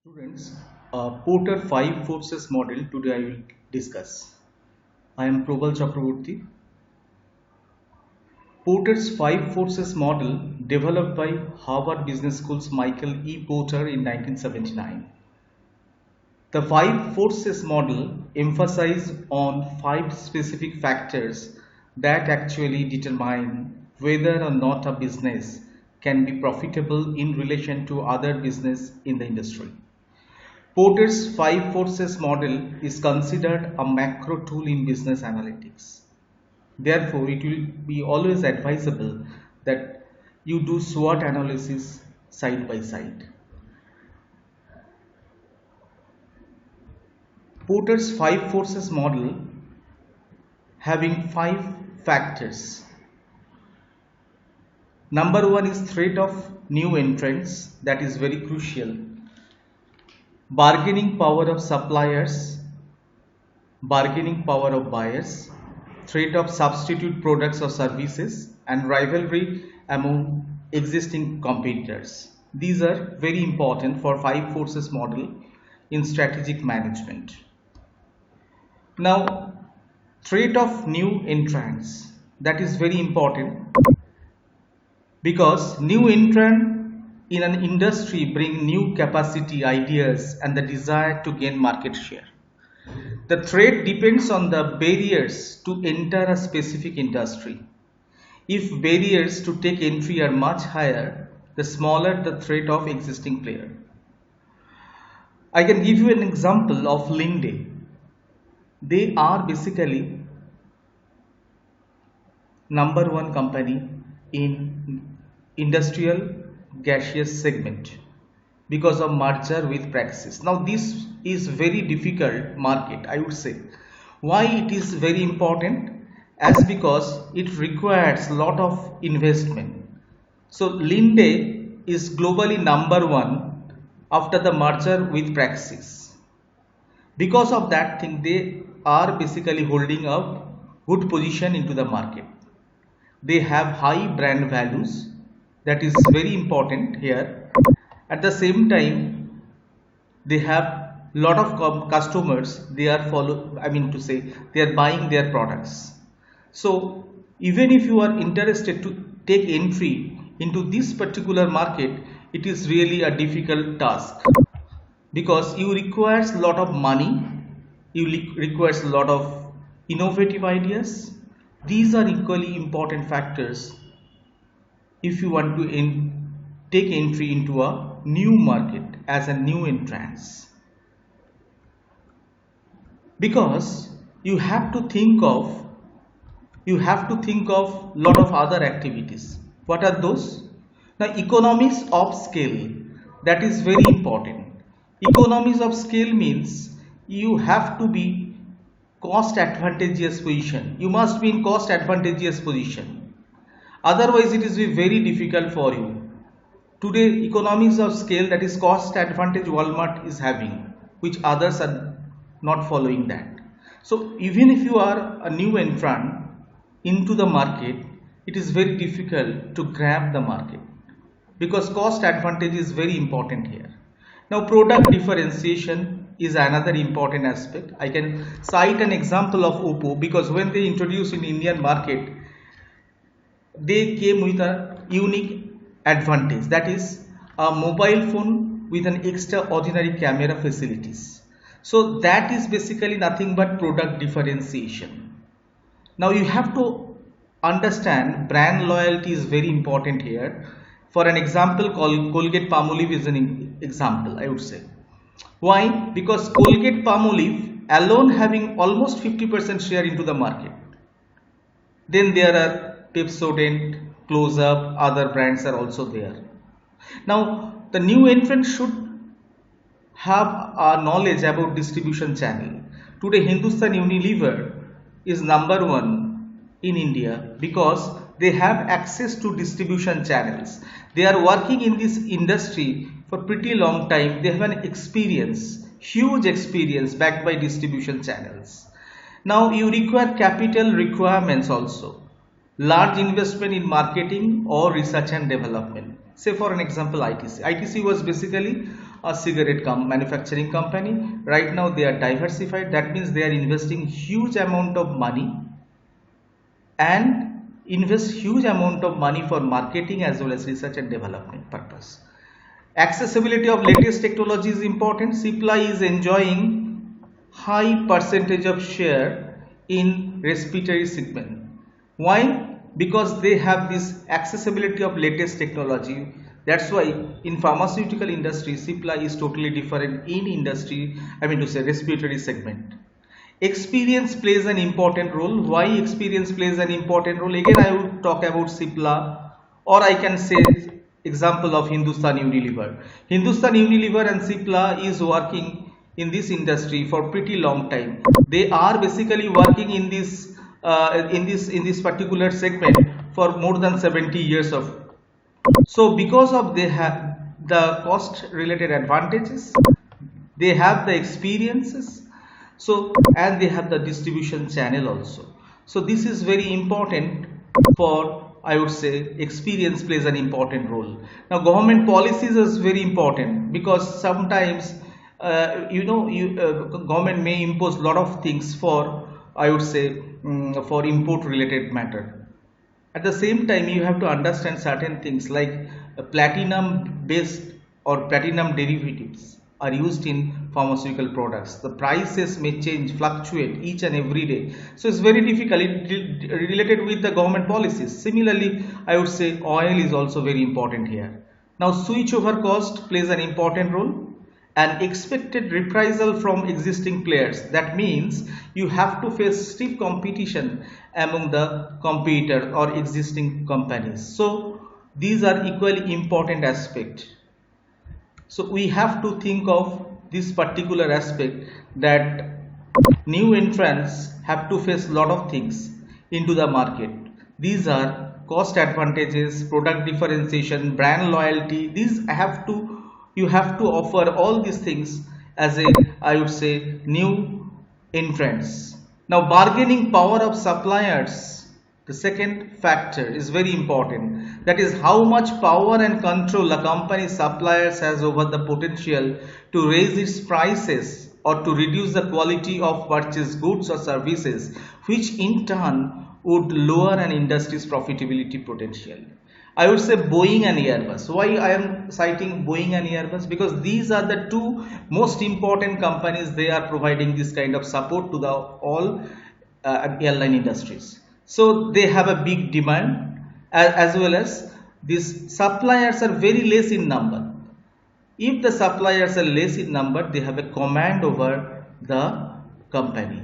Students, Porter 5 forces model today I will discuss. I am Probal Chakraborty. Porter's 5 forces model developed by Harvard Business School's Michael E. Porter in 1979. The 5 forces model emphasizes on 5 specific factors that actually determine whether or not a business can be profitable in relation to other business in the industry. Porter's 5 forces model is considered a macro tool in business analytics. Therefore, it will be always advisable that you do SWOT analysis side by side. Porter's 5 forces model having 5 factors. Number 1 is threat of new entrants, that is very crucial. Bargaining power of suppliers, bargaining power of buyers, threat of substitute products or services, and rivalry among existing competitors. These are very important for 5 forces model in strategic management. Now, threat of new entrants, that is very important because new entrant in an industry bring new capacity, ideas, and the desire to gain market share. The threat depends on the barriers to enter a specific industry. If barriers to take entry are much higher, the smaller the threat of existing player. I can give you an example of Linde. They are basically number 1 company in industrial gaseous segment because of merger with Praxis. Now this is very difficult market, I would say. Why it is very important? As because it requires lot of investment. So Linde is globally number 1 after the merger with Praxis. Because of that thing, they are basically holding a good position into the market. They have high brand values, that is very important here. At the same time, they have lot of customers. They are they are buying their products. So even if you are interested to take entry into this particular market, it is really a difficult task because you requires a lot of money, you requires a lot of innovative ideas. These are equally important factors if you want to take entry into a new market as a new entrance, because you have to think of lot of other activities. What are those? Now, economies of scale, that is very important. Economies of scale means you have to be cost advantageous position. You must be in cost advantageous position. Otherwise, it is very difficult for you. Today, economies of scale, that is cost advantage, Walmart is having, which others are not following that. So even if you are a new entrant into the market, it is very difficult to grab the market because cost advantage is very important here. Now, product differentiation is another important aspect. I can cite an example of Oppo because when they introduced in Indian market, they came with a unique advantage, that is a mobile phone with an extraordinary camera facilities. So that is basically nothing but product differentiation. Now you have to understand brand loyalty is very important here. For an example, Colgate Palmolive is an example, I would say. Why? Because Colgate Palmolive alone having almost 50% share into the market. Then there are Pepsodent, Close Up, other brands are also there. Now the new entrant should have a knowledge about distribution channel. Today Hindustan Unilever is number 1 in India because they have access to distribution channels. They are working in this industry for pretty long time. They have an experience, huge experience backed by distribution channels. Now you require capital requirements also. Large investment in marketing or research and development. Say for an example, ITC. ITC was basically a cigarette manufacturing company. Right now they are diversified. That means they are investing huge amount of money and invest huge amount of money for marketing as well as research and development purpose. Accessibility of latest technology is important. Cipla is enjoying high percentage of share in respiratory segment. Why? Because they have this accessibility of latest technology. That's why in pharmaceutical industry, Cipla is totally different in industry, I mean to say respiratory segment. Experience plays an important role. Why experience plays an important role? Again, I will talk about Cipla, or I can say example of Hindustan Unilever. Hindustan Unilever and Cipla is working in this industry for pretty long time. They are basically working in this particular segment for more than 70 years of. So because of they have the cost related advantages, they have the experiences, so and they have the distribution channel also. So this is very important for, I would say, experience plays an important role. Now government policies is very important because sometimes government may impose lot of things for, I would say, for import related matter. At the same time, you have to understand certain things like platinum based or platinum derivatives are used in pharmaceutical products. The prices may change, fluctuate each and every day. So it's very difficult. It related with the government policies. Similarly, I would say oil is also very important here. Now, switchover cost plays an important role. And expected reprisal from existing players. That means you have to face stiff competition among the competitor or existing companies. So these are equally important aspects. So we have to think of this particular aspect that new entrants have to face a lot of things into the market. These are cost advantages, product differentiation, brand loyalty. These you have to offer all these things as a, I would say, new entrants. Now bargaining power of suppliers, the second factor is very important. That is how much power and control a company's suppliers has over the potential to raise its prices or to reduce the quality of purchased goods or services, which in turn would lower an industry's profitability potential. I would say Boeing and Airbus. Why I am citing Boeing and Airbus? Because these are the two most important companies. They are providing this kind of support to the all airline industries. So they have a big demand, as well as these suppliers are very less in number. If the suppliers are less in number, they have a command over the company.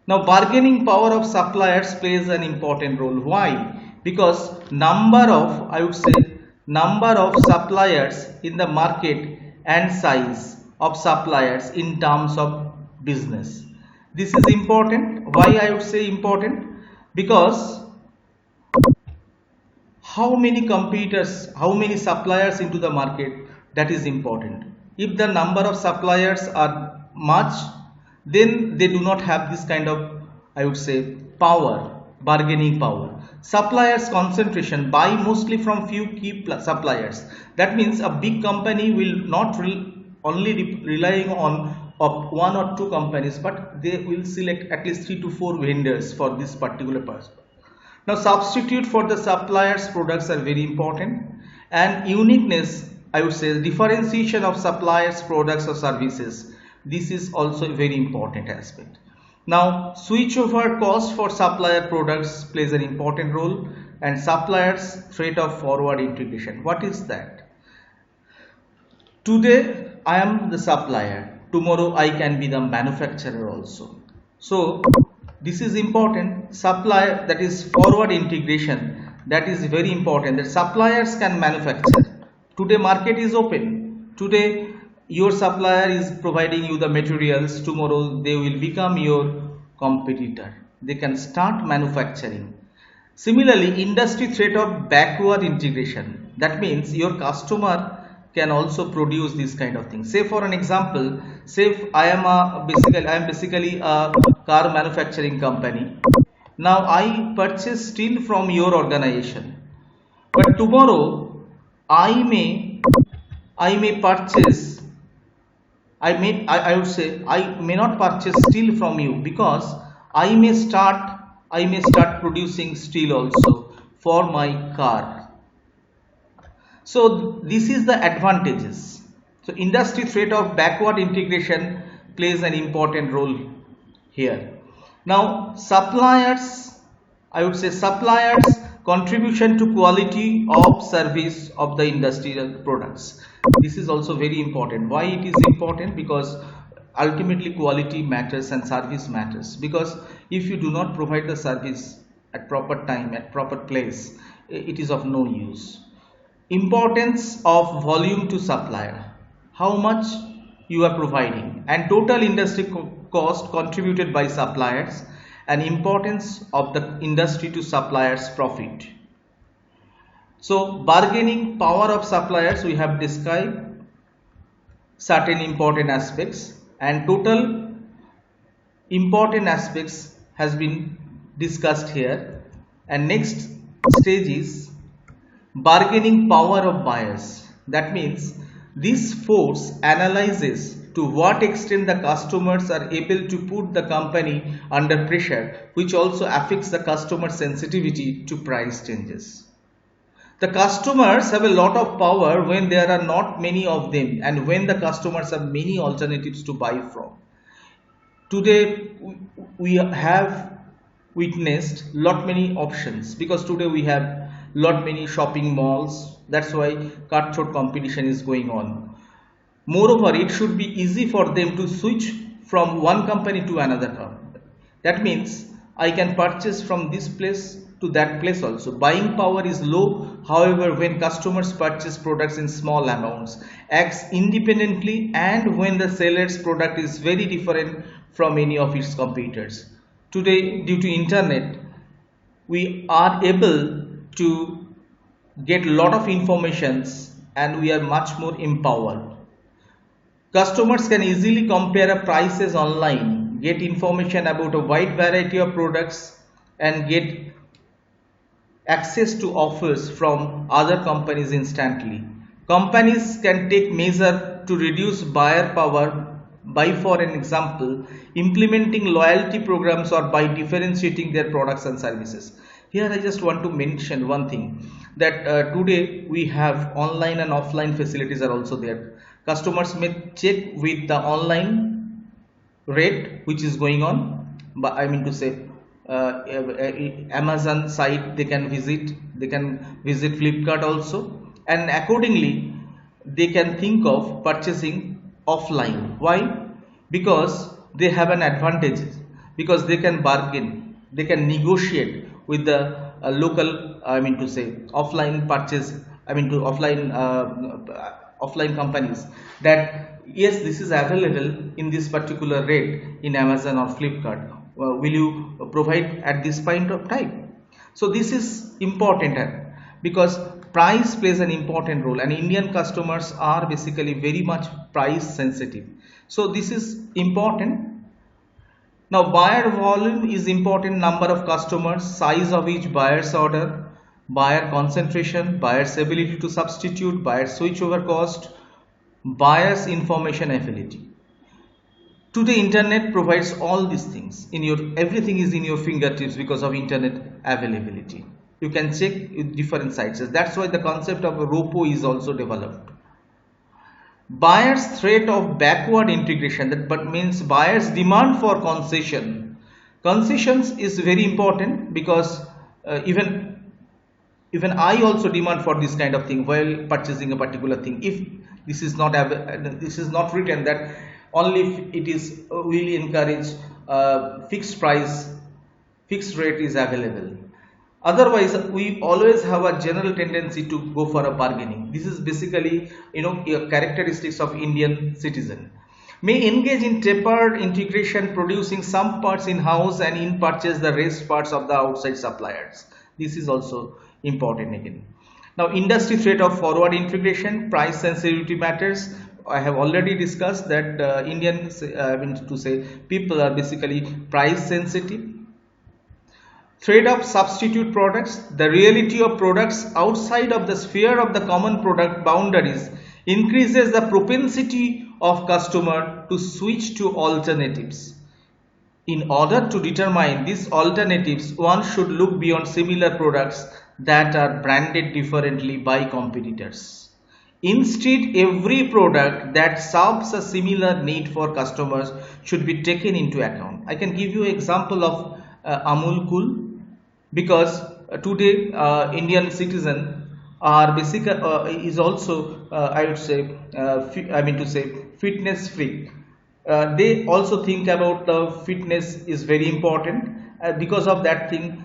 Now bargaining power of suppliers plays an important role. Why? Because I would say number of suppliers in the market and size of suppliers in terms of business. This is important. Why I would say important? Because how many competitors, how many suppliers into the market, that is important. If the number of suppliers are much, then they do not have this kind of, I would say, power, bargaining power. Suppliers concentration, buy mostly from few key suppliers. That means a big company will not only relying on one or two companies, but they will select at least 3 to 4 vendors for this particular person. Now substitute for the suppliers products are very important, and uniqueness, I would say, differentiation of suppliers products or services. This is also a very important aspect. Now switchover cost for supplier products plays an important role, and suppliers threat of forward integration. What is that? Today I am the supplier, tomorrow I can be the manufacturer also. So this is important. Supplier, that is forward integration, that is very important, that suppliers can manufacture. Today market is open. Today your supplier is providing you the materials, tomorrow they will become your competitor. They can start manufacturing. Similarly, industry threat of backward integration. That means your customer can also produce this kind of thing. Say for an example, say I am basically a car manufacturing company. Now I purchase steel from your organization, but tomorrow I may I may purchase, I would say I may not purchase steel from you because I may start I may start producing steel also for my car. So this is the advantages. So industry threat of backward integration plays an important role here. Now suppliers, I would say suppliers contribution to quality of service of the industrial products. This is also very important. Why it is important? Because ultimately quality matters and service matters, because if you do not provide the service at proper time at proper place, it is of no use. Importance of volume to supplier, how much you are providing, and total industry cost contributed by suppliers, and importance of the industry to suppliers profit. So bargaining power of suppliers, we have described certain important aspects, and total important aspects has been discussed here. And next stage is bargaining power of buyers. That means this force analyzes to what extent the customers are able to put the company under pressure, which also affects the customer sensitivity to price changes. The customers have a lot of power when there are not many of them and when the customers have many alternatives to buy from. Today we have witnessed lot many options, because today we have lot many shopping malls. That's why cutthroat competition is going on. Moreover, it should be easy for them to switch from one company to another company. That means I can purchase from this place to that place also. Buying power is low. However, when customers purchase products in small amounts, acts independently, and when the seller's product is very different from any of its competitors. Today, due to internet, we are able to get a lot of informations and we are much more empowered. Customers can easily compare prices online, get information about a wide variety of products, and get access to offers from other companies instantly. Companies can take measure to reduce buyer power by, for an example, implementing loyalty programs or by differentiating their products and services. Here I just want to mention one thing, that today we have online and offline facilities are also there. Customers may check with the online rate which is going on, but I mean to say Amazon site they can visit Flipkart also, and accordingly they can think of purchasing offline. Why? Because they have an advantage, because they can bargain, they can negotiate with the local, I mean to say offline purchase, I mean to offline companies, that yes, this is available in this particular rate in Amazon or Flipkart. Will you provide at this point of time? So this is important because price plays an important role, and Indian customers are basically very much price sensitive. So this is important. Now buyer volume is important, number of customers, size of each buyer's order, buyer concentration, buyer's ability to substitute, buyer switchover cost, buyer's information ability. Today internet provides all these things. Everything is in your fingertips because of internet availability. You can check with different sites. That's why the concept of a ROPO is also developed. Buyer's threat of backward integration, that but means buyer's demand for concession. Concessions is very important because even I also demand for this kind of thing while purchasing a particular thing. If this is not written that only if it is will encourage fixed rate is available. Otherwise, we always have a general tendency to go for a bargaining. This is basically characteristics of Indian citizen. May engage in tapered integration, producing some parts in house and in purchase the rest parts of the outside suppliers. This is also important again. Now industry threat of forward integration, price sensitivity matters. I have already discussed that people are basically price sensitive. Threat of substitute products, the reality of products outside of the sphere of the common product boundaries increases the propensity of customer to switch to alternatives. In order to determine these alternatives, one should look beyond similar products that are branded differently by competitors. Instead, every product that serves a similar need for customers should be taken into account. I can give you an example of Amul Cool, because today Indian citizen are basically is also I would say I mean to say fitness freak. They also think about the fitness is very important. Because of that thing,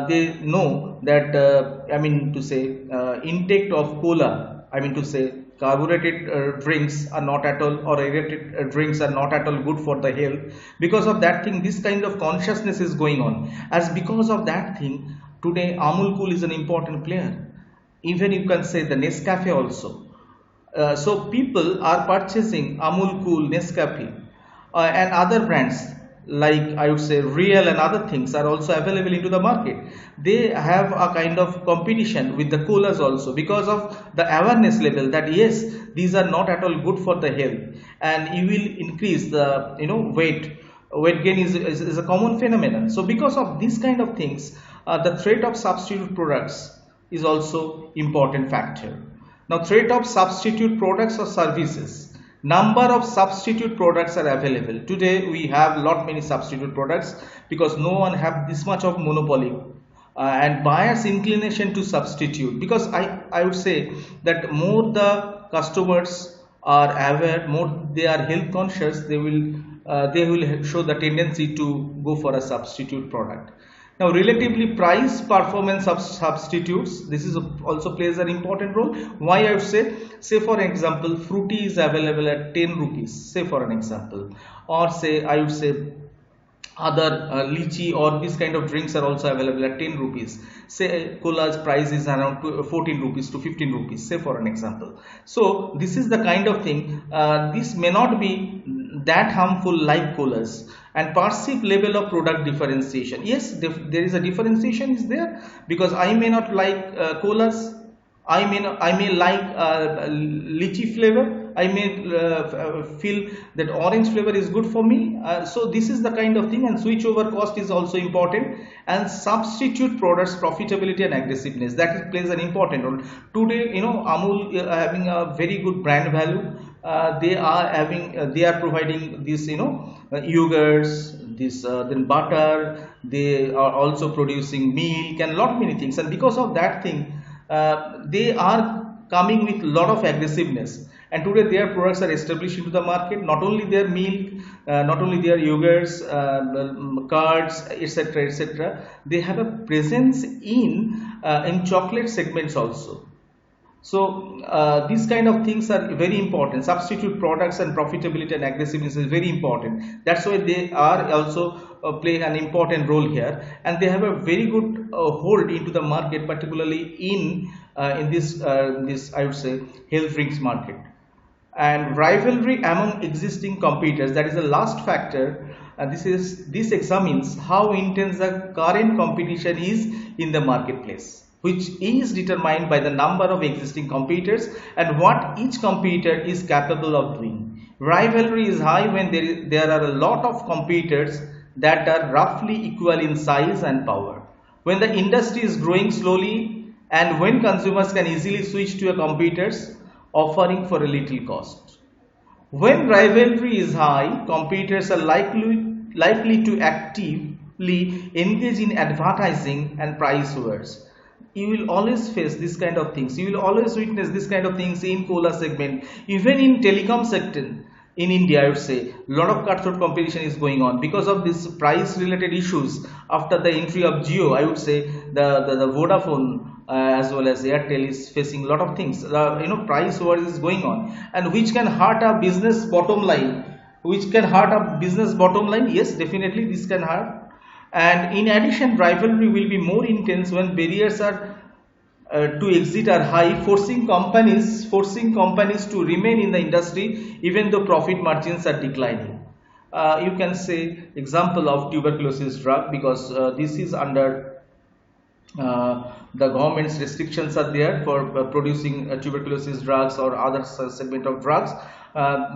they know that I mean to say intake of cola, I mean to say carbonated drinks are not at all, or aerated drinks are not at all good for the health. Because of that thing, this kind of consciousness is going on. As because of that thing, today Amul Cool is an important player. Even you can say the Nescafe also. So people are purchasing Amul Cool, Nescafe, and other brands like I would say Real and other things are also available into the market. They have a kind of competition with the coolers also, because of the awareness level that yes, these are not at all good for the health, and you will increase the weight gain is a common phenomenon. So because of these kind of things, the threat of substitute products is also important factor. Now, threat of substitute products or services. Number of substitute products are available. Today we have lot many substitute products because no one have this much of monopoly, and buyers inclination to substitute, because I would say that more the customers are aware, more they are health conscious, they will show the tendency to go for a substitute product. Now, relatively price performance of substitutes, this is also plays an important role. Why I would say for example, fruity is available at 10 rupees, say for an example, or say I would say other lychee or this kind of drinks are also available at 10 rupees. Say cola's price is around 14 rupees to 15 rupees, say for an example. So this is the kind of thing, this may not be that harmful like colas. And perceived level of product differentiation, yes, there is a differentiation is there, because I may not like colas, I may like lychee flavor. I may feel that orange flavor is good for me. So this is the kind of thing, and switchover cost is also important. And substitute products profitability and aggressiveness, that plays an important role. Today, Amul having a very good brand value. They are providing this, yogurts, this then butter. They are also producing milk and lot many things, and because of that thing, they are coming with lot of aggressiveness, and today their products are established into the market. Not only their milk, not only their yogurts, curds, etc., etc., they have a presence in chocolate segments also. So these kind of things are very important. Substitute products and profitability and aggressiveness is very important. That's why they are also play an important role here, and they have a very good hold into the market, particularly in this I would say health drinks market. And rivalry among existing competitors, that is the last factor. This examines how intense the current competition is in the marketplace, which is determined by the number of existing competitors and what each competitor is capable of doing. Rivalry is high when there are a lot of competitors that are roughly equal in size and power. When the industry is growing slowly, and when consumers can easily switch to a competitors offering for a little cost. When rivalry is high, competitors are likely to actively engage in advertising and price wars. You will always face this kind of things. You will always witness this kind of things in cola segment, even in telecom sector. In India, I would say a lot of cutthroat competition is going on because of this price related issues. After the entry of Jio, I would say the Vodafone as well as Airtel is facing a lot of things. Price war is going on, and which can hurt our business bottom line. Which can hurt our business bottom line? Yes, definitely this can hurt. And in addition, rivalry will be more intense when barriers are to exit are high, forcing companies to remain in the industry even though profit margins are declining. You can say example of tuberculosis drug, because this is under the government's restrictions are there for producing tuberculosis drugs or other segment of drugs.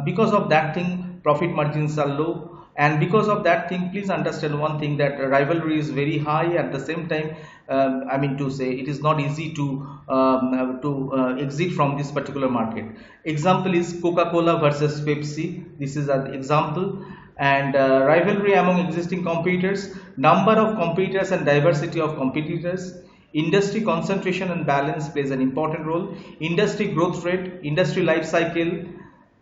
Because of that thing, profit margins are low, and because of that thing, please understand one thing, that rivalry is very high. At the same time, I mean to say, it is not easy to exit from this particular market. Example is Coca-Cola versus Pepsi. This is an example. And rivalry among existing competitors, number of competitors and diversity of competitors, industry concentration and balance plays an important role, industry growth rate, industry life cycle,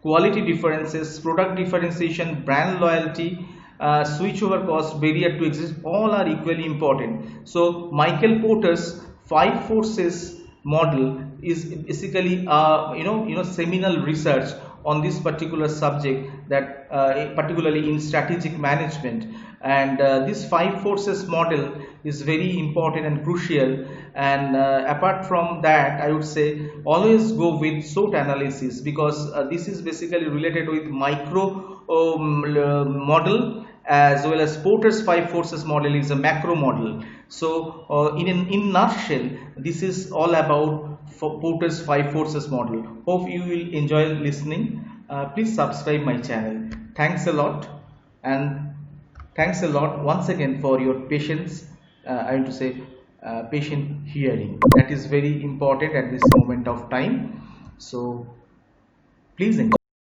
quality differences, product differentiation, brand loyalty, switchover cost, barrier to exist, all are equally important. So Michael Porter's five forces model is basically seminal research on this particular subject, that particularly in strategic management. And this five forces model is very important and crucial. And apart from that, I would say always go with SWOT analysis, because this is basically related with micro model, as well as Porter's five forces model is a macro model. So in nutshell, this is all about Porter's five forces model. Hope you will enjoy listening. Please subscribe my channel. Thanks a lot, and thanks a lot once again for your patience. I want to say patient hearing. That is very important at this moment of time. So please enjoy.